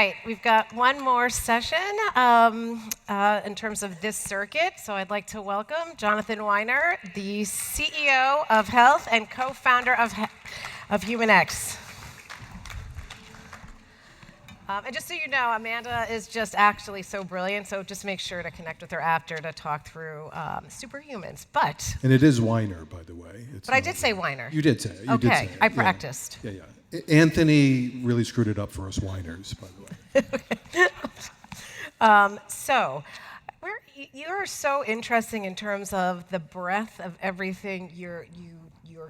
right, we've got one more session in terms of this circuit. So I'd like to welcome Jonathan Weiner, the CEO of Health and co-founder of HumanX. And just so you know, Amanda is just actually so brilliant, so just make sure to connect with her after to talk through superhumans. And it is Weiner, by the way. But I did say Weiner. You did say it. You okay, did say it. I practiced. Yeah. Anthony really screwed it up for us Weiners, by the way. So, you're so interesting in terms of the breadth of everything you're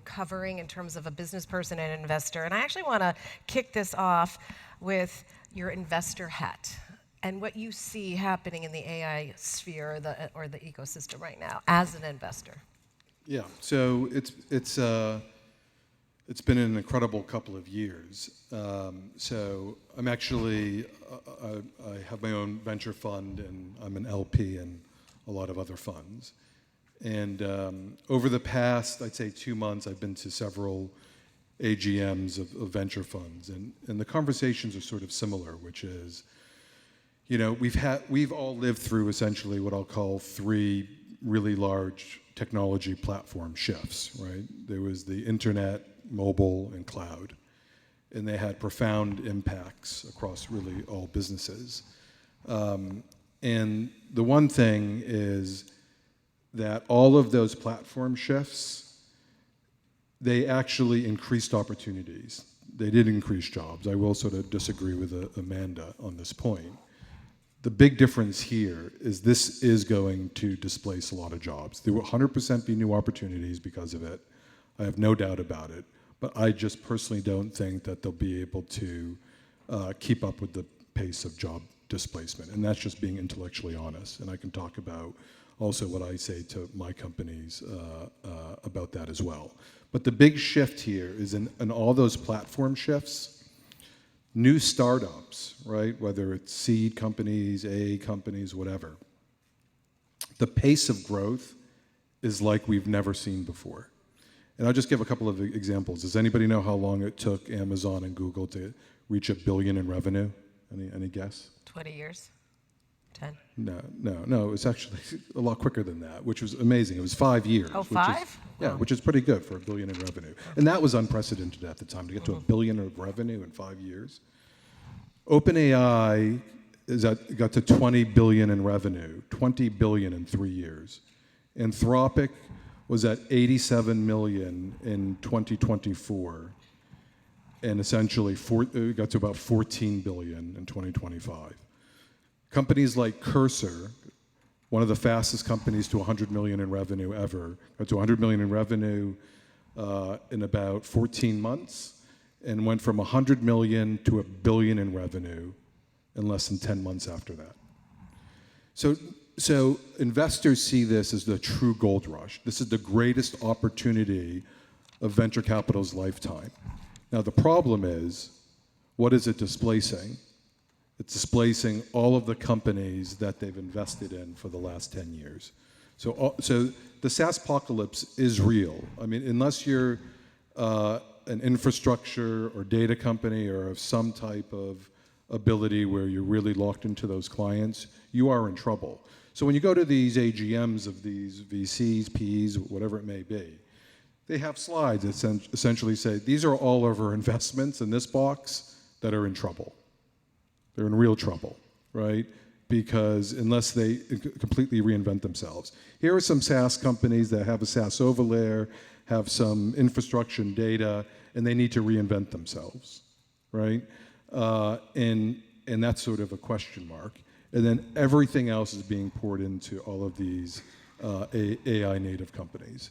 covering in terms of a business person and an investor. And I actually want to kick this off with your investor hat and what you see happening in the AI sphere or the ecosystem right now as an investor. Yeah, so it's been an incredible couple of years. So I'm actually, I have my own venture fund, and I'm an LP in a lot of other funds. And over the past, I'd say 2 months, I've been to several AGMs of venture funds, and the conversations are sort of similar, which is, you know, we've all lived through essentially what I'll call 3 really large technology platform shifts, right? There was the internet, mobile, and cloud, and they had profound impacts across really all businesses. And the one thing is that all of those platform shifts, they actually increased opportunities. They did increase jobs. I will sort of disagree with Amanda on this point. The big difference here is this is going to displace a lot of jobs. There will 100% be new opportunities because of it. I have no doubt about it. But I just personally don't think that they'll be able to keep up with the pace of job displacement. And that's just being intellectually honest. And I can talk about also what I say to my companies about that as well. But the big shift here is in all those platform shifts, new startups, right? Whether it's seed companies, A companies, whatever. The pace of growth is like we've never seen before. And I'll just give a couple of examples. Does anybody know how long it took Amazon and Google to reach $1 billion in revenue? Any guess? 20 years? 10? No. It's actually a lot quicker than that, which was amazing. It was 5 years. Oh, 5? Which is pretty good for $1 billion in revenue. And that was unprecedented at the time, to get to $1 billion of revenue in 5 years. OpenAI got to $20 billion in revenue, $20 billion in 3 years. Anthropic was at 87 million in 2024, and essentially got to about 14 billion in 2025. Companies like Cursor, one of the fastest companies to 100 million in revenue ever, got to 100 million in revenue in about 14 months, and went from 100 million to $1 billion in revenue in less than 10 months after that. So investors see this as the true gold rush. This is the greatest opportunity of venture capital's lifetime. Now the problem is, what is it displacing? It's displacing all of the companies that they've invested in for the last 10 years. So the SaaS apocalypse is real. I mean, unless you're an infrastructure or data company or of some type of ability where you're really locked into those clients, you are in trouble. So when you go to these AGMs of these VCs, PEs, whatever it may be, they have slides that essentially say, these are all of our investments in this box that are in trouble. They're in real trouble, right? Because unless they completely reinvent themselves. Here are some SaaS companies that have a SaaS overlay, have some infrastructure and data, and they need to reinvent themselves, right? And that's sort of a question mark. And then everything else is being poured into all of these AI native companies.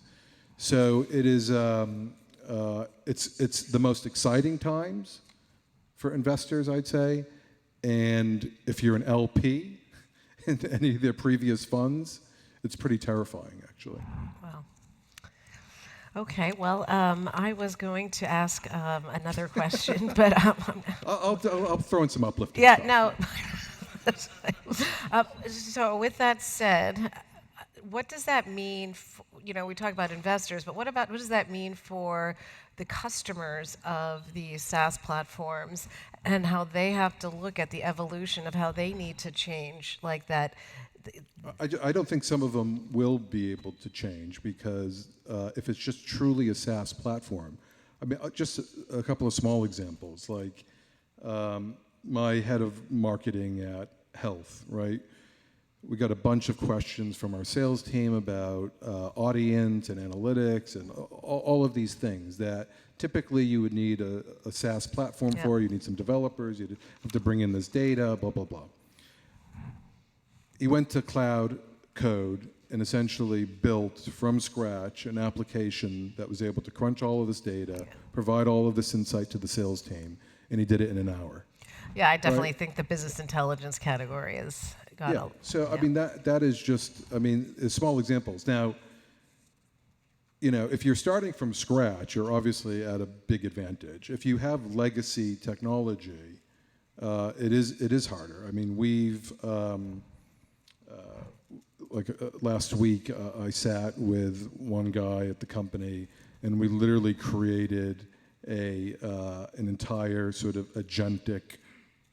So it is, it's the most exciting times for investors, I'd say. And if you're an LP in any of their previous funds, it's pretty terrifying, actually. Wow. Okay, well, I was going to ask another question, but I'll throw in some uplifting yeah, stuff. no. So with that said, what does that mean? we talk about investors, but what does that mean for the customers of these SaaS platforms and how they have to look at the evolution of how they need to change like that? I don't think some of them will be able to change because if it's just truly a SaaS platform, I mean, just a couple of small examples, like my head of marketing at Health, right? We got a bunch of questions from our sales team about audience and analytics and all of these things that typically you would need a SaaS platform for. You need some developers, you'd have to bring in this data, blah, blah, blah. He went to Cloud Code and essentially built from scratch an application that was able to crunch all of this data, provide all of this insight to the sales team, and he did it in an hour. Yeah, I definitely think the business intelligence category is got Yeah. So I mean that is just small examples. Now, if you're starting from scratch, you're obviously at a big advantage. If you have legacy technology, it is harder. I mean, we've last week I sat with one guy at the company, and we literally created an entire sort of agentic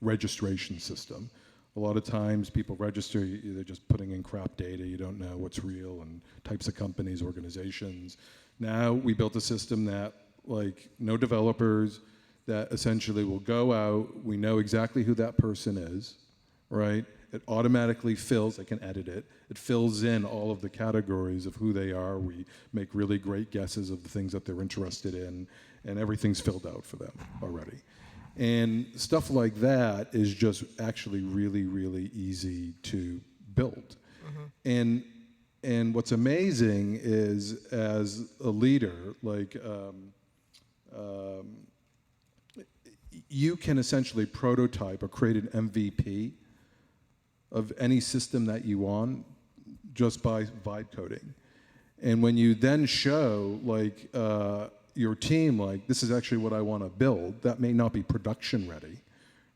registration system. A lot of times people register, they're just putting in crap data, you don't know what's real, and types of companies, organizations. Now we built a system that, no developers, that essentially will go out, we know exactly who that person is, right? It automatically fills, I can edit it, it fills in all of the categories of who they are. We make really great guesses of the things that they're interested in, and everything's filled out for them already. And stuff like that is just actually really, really easy to build. And what's amazing is, as a leader, you can essentially prototype or create an MVP of any system that you want just by vibe coding. And when you then show your team, this is actually what I want to build, that may not be production ready,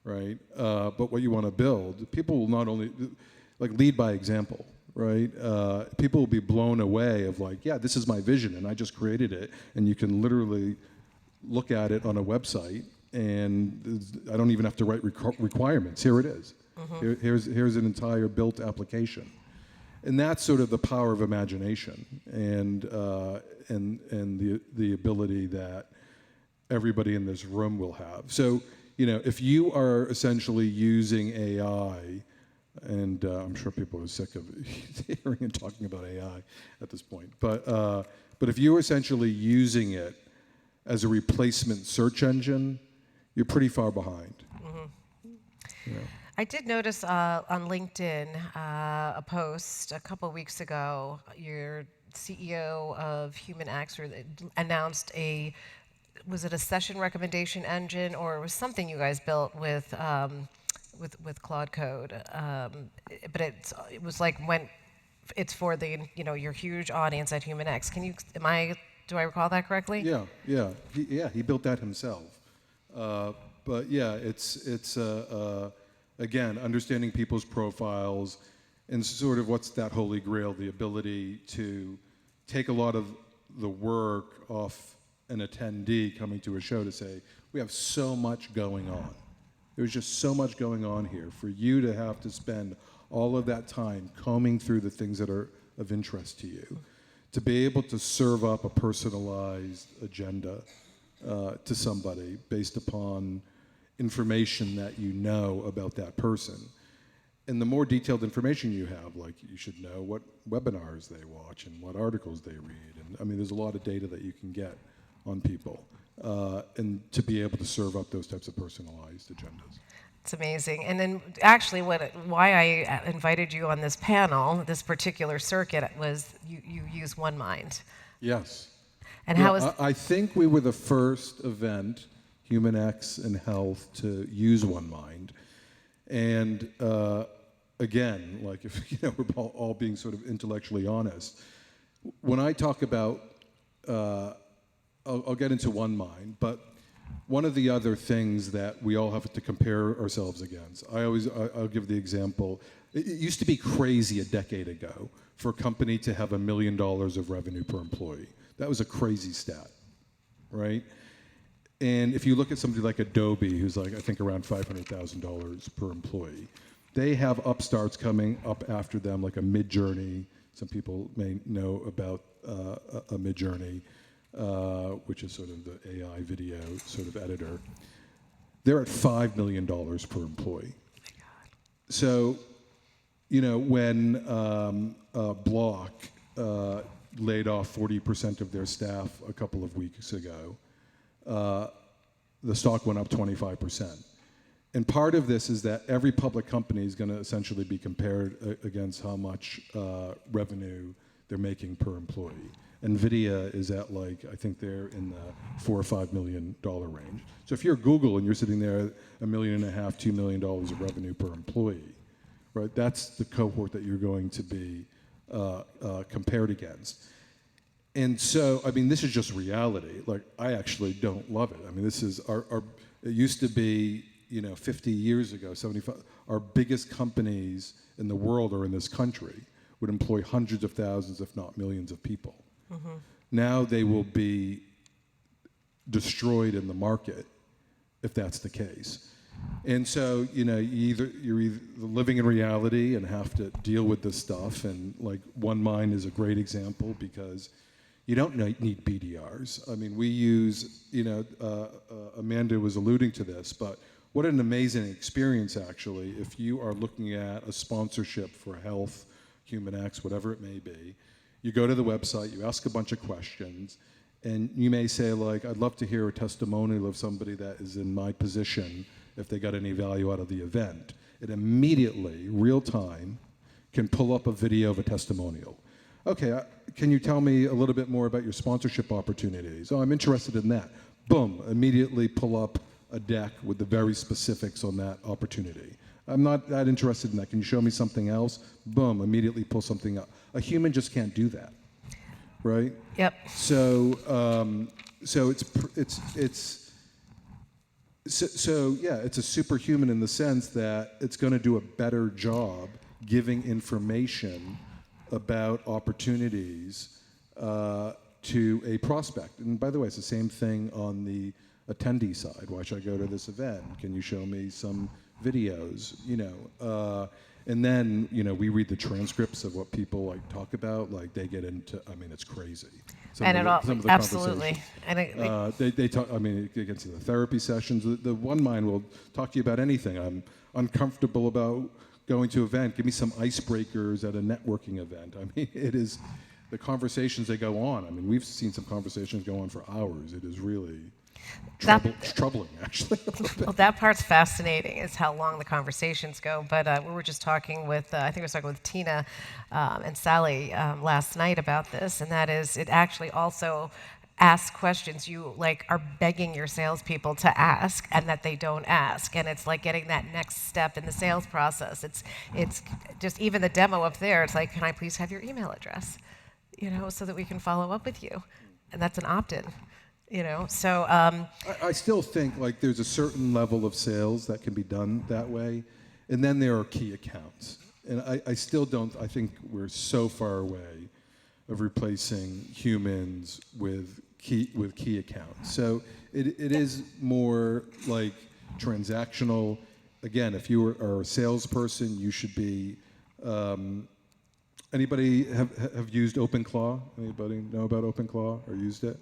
right? But what you want to build, people will not only lead by example, right? People will be blown away of yeah, this is my vision and I just created it, and you can literally look at it on a website and I don't even have to write requirements. Here it is. Here's an entire built application. And that's sort of the power of imagination and the ability that everybody in this room will have. So, if you are essentially using AI, and I'm sure people are sick of hearing and talking about AI at this point, but if you're essentially using it as a replacement search engine, you're pretty far behind. I did notice on LinkedIn a post a couple of weeks ago. Your CEO of HumanX announced was it a session recommendation engine, or it was something you guys built with Claude Code? But it was it's for the your huge audience at HumanX. Do I recall that correctly? Yeah. He built that himself. But yeah, it's again, understanding people's profiles and sort of what's that holy grail, the ability to take a lot of the work off an attendee coming to a show to say, we have so much going on. There's just so much going on here. For you to have to spend all of that time combing through the things that are of interest to you, to be able to serve up a personalized agenda to somebody based upon information that you know about that person. And the more detailed information you have, you should know what webinars they watch and what articles they read. And I mean, there's a lot of data that you can get on people, and to be able to serve up those types of personalized agendas. It's amazing. And then actually why I invited you on this panel, this particular circuit, was you use OneMind. Yes. And I think we were the first event, HumanX and Health, to use OneMind. And again, if we're all being sort of intellectually honest, when I talk about, I'll get into OneMind, but one of the other things that we all have to compare ourselves against, I'll give the example. It used to be crazy a decade ago for a company to have $1 million of revenue per employee. That was a crazy stat, right? And if you look at somebody like Adobe, who's like, I think around $500,000 per employee, they have upstarts coming up after them, like a Midjourney. Some people may know about a Midjourney, which is sort of the AI video sort of editor. They're at $5 million per employee. So, you know, when Block laid off 40% of their staff a couple of weeks ago, the stock went up 25%. And part of this is that every public company is going to essentially be compared against how much revenue they're making per employee. NVIDIA is at like, I think they're in the $4 or $5 million range. So if you're Google and you're sitting there at $1.5 million, $2 million of revenue per employee, right? That's the cohort that you're going to be compared against. And so, I mean, this is just reality. Like, I actually don't love it. I mean, this is it used to be, you know, 50 years ago, 75, our biggest companies in the world or in this country would employ hundreds of thousands, if not millions of people. Mm-hmm. Now they will be destroyed in the market if that's the case. And so, you know, you're either living in reality and have to deal with this stuff, and like OneMind is a great example because you don't need BDRs. I mean, we use, you know, Amanda was alluding to this, but what an amazing experience, actually, if you are looking at a sponsorship for health, Human X, whatever it may be. You go to the website, you ask a bunch of questions, and you may say, like, I'd love to hear a testimonial of somebody that is in my position if they got any value out of the event. It immediately, real time, can pull up a video of a testimonial. Okay, can you tell me a little bit more about your sponsorship opportunities? Oh, I'm interested in that. Boom, immediately pull up a deck with the very specifics on that opportunity. I'm not that interested in that. Can you show me something else? Boom, immediately pull something up. A human just can't do that, right? Yep. So it's a superhuman in the sense that it's going to do a better job giving information about opportunities to a prospect. And by the way, it's the same thing on the attendee side. Why should I go to this event? Can you show me some videos? You know, and then, you know, we read the transcripts of what people like talk about. Like, they get into, I mean, it's crazy. Some of the absolutely. And they talk. I mean, you can see the therapy sessions. The OneMind will talk to you about anything. I'm uncomfortable about going to an event. Give me some icebreakers at a networking event. I mean, it is the conversations they go on. I mean, we've seen some conversations go on for hours. It is really troubling, actually. Well, that part's fascinating, is how long the conversations go. But we were just talking with, I think we were talking with Tina and Sally last night about this, and that is, it actually also asks questions you like are begging your salespeople to ask, and that they don't ask. And it's like getting that next step in the sales process. It's just even the demo up there. It's like, can I please have your email address, you know, so that we can follow up with you, and that's an opt-in. You know, so I still think like there's a certain level of sales that can be done that way, and then there are key accounts, and I still don't. I think we're so far away of replacing humans with key accounts. So it is more like transactional. Again, if you are a salesperson, you should be. Anybody have used OpenClaw? Anybody know about OpenClaw or used it?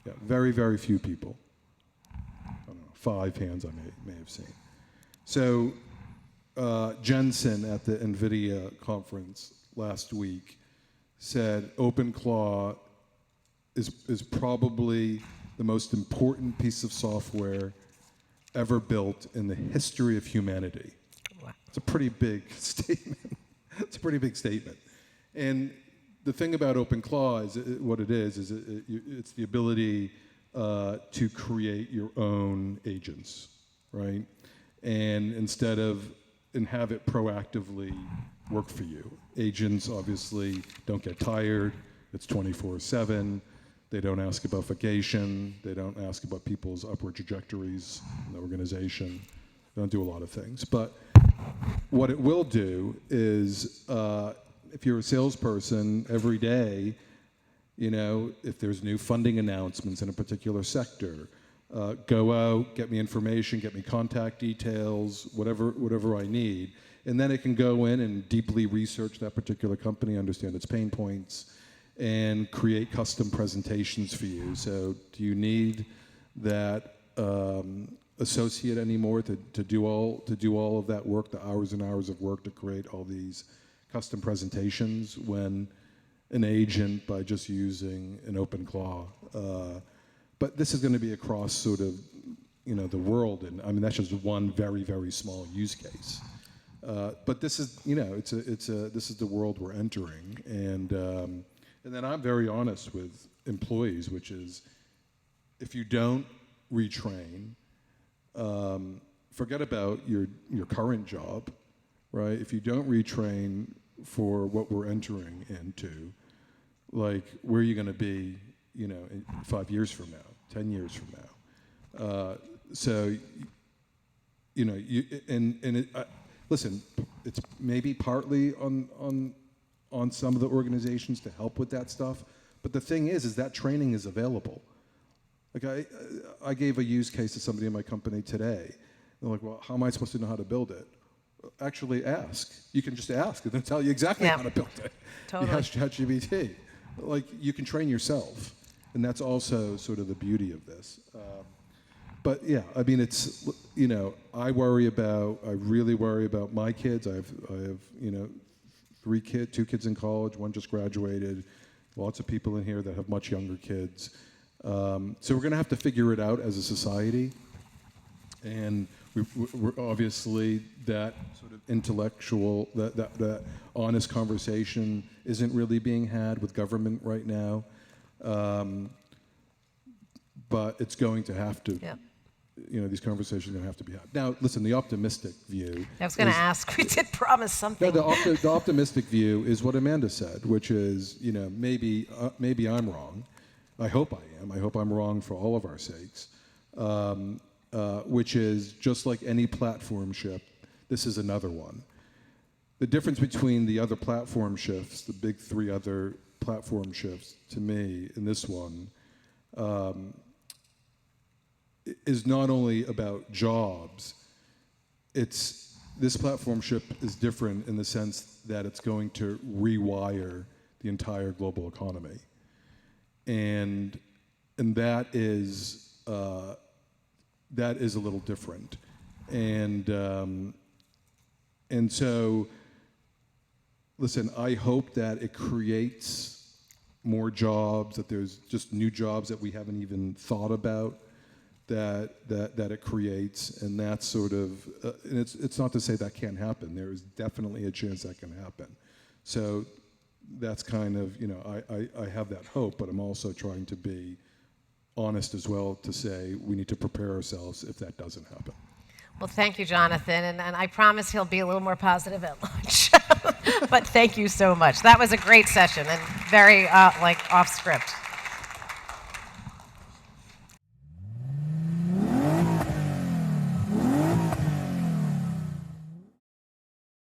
Yeah, very, very few people. I don't know, 5 hands I may have seen. So Jensen at the NVIDIA conference last week said OpenClaw is probably the most important piece of software ever built in the history of humanity. Wow. It's a pretty big statement. It's a pretty big statement. And the thing about OpenClaw is what it is it's the ability to create your own agents, right? And instead of, and have it proactively work for you. Agents obviously don't get tired. It's 24/7. They don't ask about vacation. They don't ask about people's upward trajectories in the organization. They don't do a lot of things. But what it will do is, if you're a salesperson every day, if there's new funding announcements in a particular sector, go out, get me information, get me contact details, whatever I need. And then it can go in and deeply research that particular company, understand its pain points, and create custom presentations for you. So do you need that associate anymore to do all of that work, the hours and hours of work to create all these custom presentations, when an agent, by just using an open claw? But this is going to be across sort of the world, and I mean that's just one very, very small use case. But this is this is the world we're entering, and then I'm very honest with employees, which is, if you don't retrain, forget about your current job, right? If you don't retrain for what we're entering into, like, where are you going to be, in 5 years from now, 10 years from now? Listen, it's maybe partly on some of the organizations to help with that stuff, but the thing is that training is available. Like, I gave a use case to somebody in my company today. They're like, well, how am I supposed to know how to build it? Actually ask. You can just ask, and they'll tell you exactly how to build it. Totally. You ask ChatGPT. Like, you can train yourself, and that's also sort of the beauty of this. But yeah, I mean, it's, I really worry about my kids. I have 2 kids in college, 1 just graduated, lots of people in here that have much younger kids. So we're going to have to figure it out as a society, and we're obviously, that sort of intellectual, that honest conversation isn't really being had with government right now, but it's going to have to. Yep. These conversations are going to have to be had. Now, listen, the optimistic view. I was going to ask. We did promise something. No, the optimistic view is what Amanda said, which is, maybe I'm wrong. I hope I am. I hope I'm wrong for all of our sakes. Which is, just like any platform shift, this is another one. The difference between the other platform shifts, the big 3 other platform shifts, to me, in this one, is not only about jobs. This platform shift is different in the sense that it's going to rewire the entire global economy, and that is a little different, and so, listen, I hope that it creates more jobs, that there's just new jobs that we haven't even thought about, that it creates, and that's sort of, and it's not to say that can't happen. There is definitely a chance that can happen. So that's kind of, I have that hope, but I'm also trying to be honest as well, to say we need to prepare ourselves if that doesn't happen. Well, thank you, Jonathan, and I promise he'll be a little more positive at lunch. But thank you so much. That was a great session and very off script.